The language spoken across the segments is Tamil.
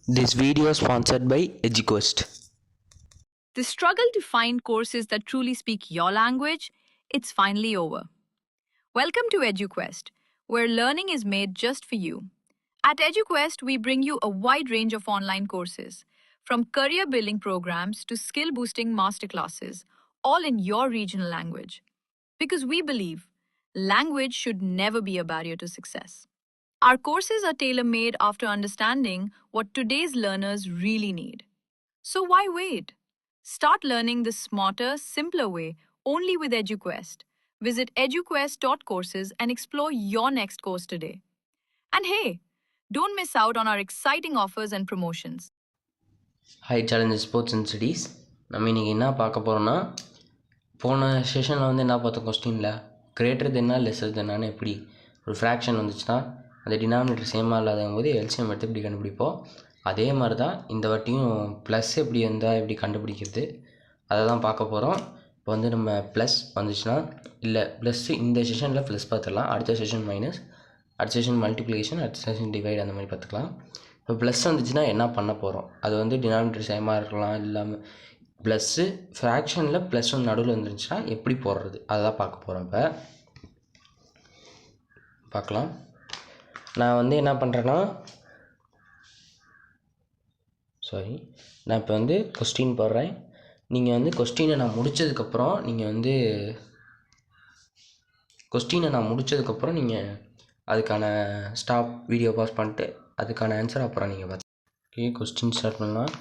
This video is sponsored by EduQuest. The struggle to find courses that truly speak your language, it's finally over. Welcome to EduQuest, where learning is made just for you. At EduQuest, we bring you a wide range of online courses, from career building programs to skill boosting masterclasses, all in your regional language. Because we believe language should never be a barrier to success. Our courses are tailor made after understanding what today's learners really need. So why wait? Start learning the smarter, simpler way only with EduQuest. Visit eduquest.courses and explore your next course today. And hey, don't miss out on our exciting offers and promotions. Hi Challenger Sports and Studies. நம்ம இன்றைக்கி என்ன பார்க்க போகிறோன்னா, போன செஷனில் வந்து என்ன பார்த்தோம் கொஸ்டினில் கிரேட்டர் தென்னா லெஸ்ஸர் தென்னான்னு எப்படி ஒரு ஃப்ராக்ஷன் வந்துச்சுன்னா அந்த டினாமினேட்டர் சேமாக இல்லாதங்கும் போது எல்சிஎம் எடுத்து எப்படி கண்டுபிடிப்போம். அதே மாதிரி தான் இந்த வாட்டியும் ப்ளஸ் எப்படி வந்தால் எப்படி கண்டுபிடிக்கிறது அதை தான் பார்க்க போகிறோம். இப்போ வந்து நம்ம ப்ளஸ் வந்துச்சுன்னா இல்லை ப்ளஸ்ஸு இந்த செஷனில் ப்ளஸ் பார்த்துடலாம், அடுத்த செஷன் மைனஸ், அடுத்த செஷன் மல்டிப்ளிகேஷன், அடுத்த செஷன் டிவைட் அந்த மாதிரி பார்த்துக்கலாம். இப்போ ப்ளஸ் வந்துச்சுன்னா என்ன பண்ண போகிறோம், அது வந்து டினாமினேட்டர் சேமாக இருக்கலாம் இல்லாமல் ப்ளஸ்ஸு ஃப்ராக்ஷனில் ப்ளஸ் ஒன்று நடுவில் வந்துருந்துச்சுன்னா எப்படி போடுறது அதை தான் பார்க்க போகிறோம். இப்போ பார்க்கலாம். நான் வந்து என்ன பண்ணுறேன்னா நான் இப்போ வந்து கொஸ்டின் போடுறேன். நீங்கள் வந்து கொஸ்டினை நான் முடித்ததுக்கப்புறம் நீங்கள் அதுக்கான ஸ்டாப் வீடியோ பாஸ் பண்ணிட்டு அதுக்கான ஆன்சர் அப்புறம் நீங்கள் பார்த்து. ஓகே, கொஸ்டின் ஸ்டார்ட் பண்ணலாம்.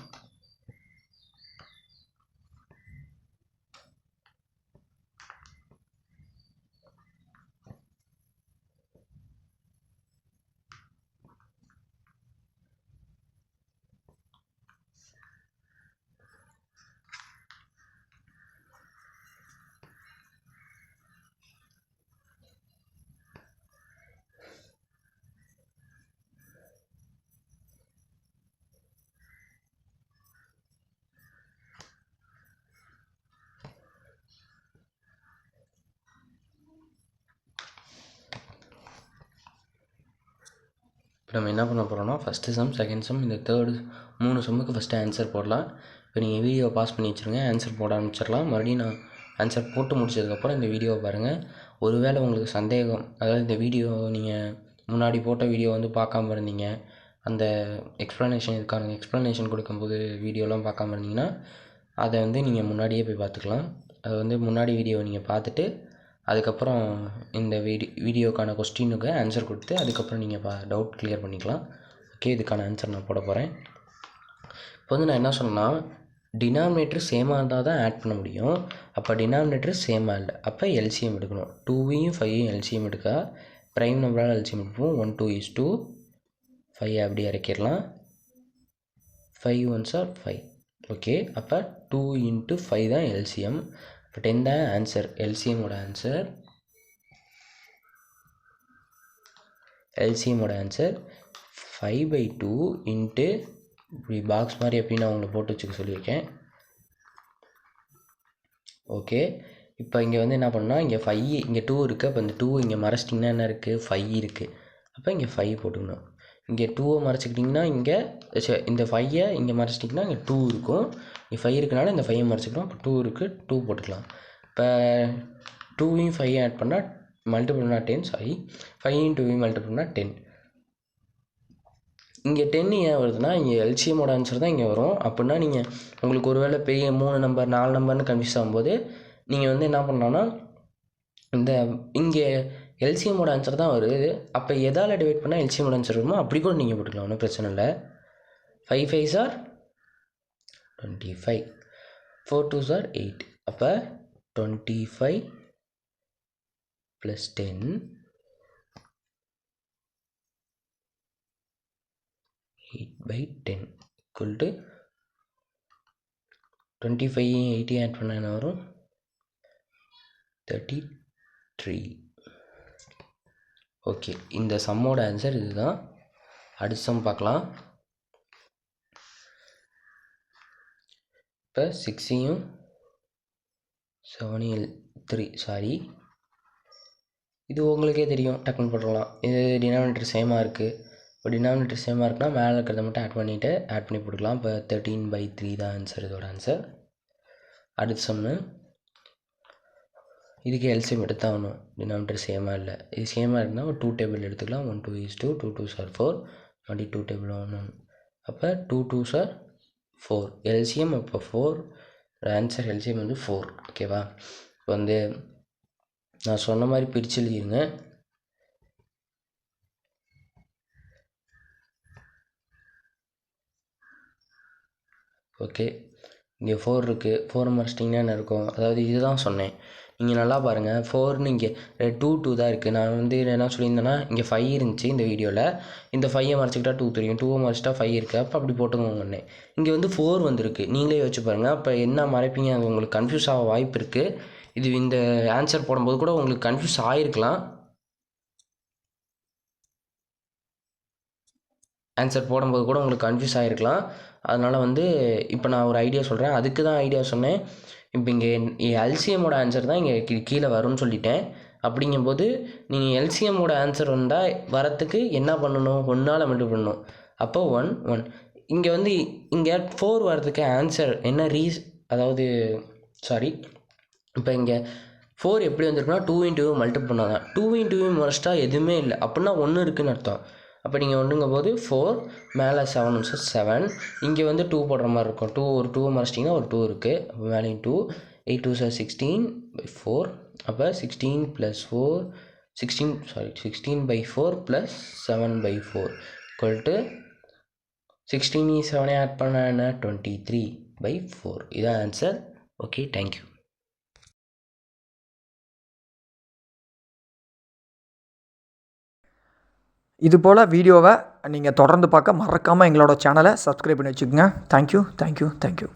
இப்போ நம்ம என்ன பண்ண போகிறோம்னா ஃபஸ்ட்டு சம், செகண்ட் சம், இந்த தேர்டு 3 சம்முக்கு ஃபஸ்ட்டு ஆன்சர் போடலாம். இப்போ நீங்கள் வீடியோ பாஸ் பண்ணி வச்சுருங்க, ஆன்சர் போட ஆரம்பிச்சிடலாம். மறுபடியும் நான் ஆன்சர் போட்டு முடிச்சதுக்கப்புறம் இந்த வீடியோவை பாருங்கள். ஒருவேளை உங்களுக்கு சந்தேகம், அதாவது இந்த வீடியோ நீங்கள் முன்னாடி போட்ட வீடியோ வந்து பார்க்காம இருந்தீங்க, அந்த எக்ஸ்ப்ளனேஷன் கொடுக்கும்போது வீடியோலாம் பார்க்காம இருந்தீங்கன்னா அதை வந்து நீங்கள் முன்னாடியே போய் பார்த்துக்கலாம். அது வந்து முன்னாடி வீடியோவை நீங்கள் பார்த்துட்டு அதுக்கப்புறம் இந்த வீடியோக்கான கொஸ்டினுக்கு ஆன்சர் கொடுத்து அதுக்கப்புறம் நீங்கள் டவுட் கிளியர் பண்ணிக்கலாம். ஓகே, இதுக்கான ஆன்சர் நான் போட போகிறேன். இப்போ வந்து நான் என்ன சொன்னேன்னா, டினாமினேட்டர் சேமாக இருந்தால் தான் ஆட் பண்ண முடியும். அப்போ டினாமினேட்டர் சேமாக இல்லை, அப்போ எல்சிஎம் எடுக்கணும். 2வையும் 5ஐயும் எல்சிஎம் எடுக்க ப்ரைம் நம்பரால் எல்சிஎம் எடுப்போம். 1 2 is 2, 5 அப்படி இறக்கிடலாம். 5 1s are 5. ஓகே, அப்போ 2 into 5 தான் எல்சிஎம். இப்போ 10 தான் ஆன்சர். எல்சிஎம்மோட ஆன்சர் 5/2 இன்ட்டு இப்படி பாக்ஸ் மாதிரி எப்படி நான் உங்களை போட்டு வச்சுக்க சொல்லியிருக்கேன். ஓகே, இப்போ இங்கே வந்து என்ன பண்ணால் இங்கே 5 இங்கே 2 இருக்குது. அப்போ இந்த 2 இங்கே மறைச்சிட்டிங்கன்னா என்ன இருக்குது, 5 இருக்குது. அப்போ இங்கே 5 போட்டுக்கணும். இங்கே 2வை மறைச்சிக்கிட்டிங்கன்னா இங்கே இந்த 5ஐ இங்கே மறைச்சிட்டிங்கன்னா இங்கே 2 இருக்கும். இங்கே 5 இருக்கனால இந்த 5ஐ மறைச்சிக்கணும். அப்போ 2 இருக்குது, 2 போட்டுக்கலாம். இப்போ 2வையும் 5ஐயும் ஆட் பண்ணால் மல்டிபிள் பண்ணால் 10, 5 2வையும் மல்டிபிள் பண்ணால் 10. இங்கே 10 ஏன் வருதுன்னா இங்கே எல்சிஎம்மோட ஆன்சர் தான் இங்கே வரும். அப்படின்னா நீங்கள் உங்களுக்கு ஒரு வேளை பெரிய 3 நம்பர் 4 நம்பர்னு கன்ஃபியூஸ் ஆகும்போது நீங்கள் வந்து என்ன பண்ணலான்னா இங்கே எல்சிஎம்மோட ஆன்சர் தான் வருது. அப்போ எதால் டிவைட் பண்ணால் எல்சிஎம்மோட ஆன்சர் வருமோ அப்படி கூட நீங்கள் போட்டுக்கலாம், ஒன்றும் பிரச்சனை இல்லை. 5 5s are 25, 4 2s are 8. அப்போ 25 + 10 8/10 = 25ஐயும் 8ஐயும் ஆட் பண்ணால் என்ன வரும், 33. ஓகே, இந்த சம்மோட ஆன்சர் இதுதான். அடுத்த சம் பார்க்கலாம். இப்போ 6ஐயும் 7 3 இது உங்களுக்கே தெரியும், டக்குன்னு போட்டுடலாம். இது டினாமினேட்டர் சேமாக இருக்குது, இப்போ டினாமினேட்டர் சேமாக இருக்குன்னா மேலே இருக்கிறத மட்டும் ஆட் பண்ணி போட்டுக்கலாம். இப்போ 13/3 தான் ஆன்சர், இதோட ஆன்சர். அடுத்த சம்மு, இதுக்கு எல்சிஎம் எடுத்தாகணும். டினாமினேட்டர் சேமாக இல்லை, இது சேமாக இருக்குன்னா ஒரு 2 டேபிள் எடுத்துக்கலாம். 1 2 is 2, 2 2s are 4, மறுபடியும் 2 டேபிள் 1 1. அப்போ 2 2s are 4, எல்சிஎம் அப்போ 4, ஆன்சர் எல்சிஎம் வந்து 4. ஓகேவா? இப்போ வந்து நான் சொன்ன மாதிரி பிரித்து எழுதிருங்க. ஓகே, இங்கே 4 இருக்குது. 4 மறைச்சிட்டிங்கன்னா என்ன இருக்கும்? அதாவது இதுதான் சொன்னேன், நீங்கள் நல்லா பாருங்கள். 4ன்னு இங்கே 2 தான் இருக்குது. நான் வந்து என்ன சொல்லியிருந்தேன்னா, இங்கே 5 இருந்துச்சு இந்த வீடியோவில். இந்த 5ஐ மறைச்சிக்கிட்டா 2 தெரியும், 2 மறைச்சிட்டா 5 இருக்குது. அப்போ அப்படி போட்டுக்கோங்கண்ணே. இங்கே வந்து 4 வந்துருக்கு, நீங்களே யோசிச்சு பாருங்கள். அப்போ என்ன மறைப்பீங்க? அது உங்களுக்கு கன்ஃபியூஸ் ஆக வாய்ப்பு இருக்குது. இது இந்த ஆன்சர் போடும்போது கூட உங்களுக்கு கன்ஃபியூஸ் ஆகிருக்கலாம். ஆன்சர் போடும்போது கூட உங்களுக்கு கன்ஃபியூஸ் ஆகிருக்கலாம். அதனால் வந்து இப்போ நான் ஒரு ஐடியா சொல்கிறேன், அதுக்கு தான் ஐடியா சொன்னேன். இப்போ இங்கே எல்சிஎம்மோட ஆன்சர் தான் இங்கே கீழே வரும்னு சொல்லிட்டேன். அப்படிங்கும்போது நீங்கள் எல்சிஎம்மோட ஆன்சர் வந்தால் வரத்துக்கு என்ன பண்ணணும்? 1ஆல் மல்டிப்ளை பண்ணணும். அப்போ 1 1. இங்கே வந்து இங்கே 4 வரதுக்கு ஆன்சர் என்ன அதாவது சாரி, இப்போ இங்கே 4 எப்படி வந்திருக்குன்னா 2 × மல்டிப்ளை பண்ணால் தான். 2 × மறைச்சிட்டா எதுவுமே இல்லை, அப்படின்னா 1 இருக்குதுன்னு அர்த்தம். அப்போ நீங்கள் ஒன்றுங்கும் போது 4 மேலே 7 7, இங்கே வந்து 2 போடுற மாதிரி இருக்கும். 2 ஒரு 2 மறைச்சிட்டிங்கன்னா ஒரு 2 இருக்குது. அப்போ மேலேயும் 2, 8 2s are 16/4. அப்போ 16 + 4 16/4 + 7/4 = 16 7 ஆட் பண்ண என்ன 23/4. இதான் ஆன்சர். Okay, thank you. இதுபோல் வீடியோவை நீங்கள் தொடர்ந்து பார்க்க மறக்காமல் எங்களோட சேனலை சப்ஸ்கிரைப் பண்ணி வச்சுக்கோங்க. தேங்க்யூ.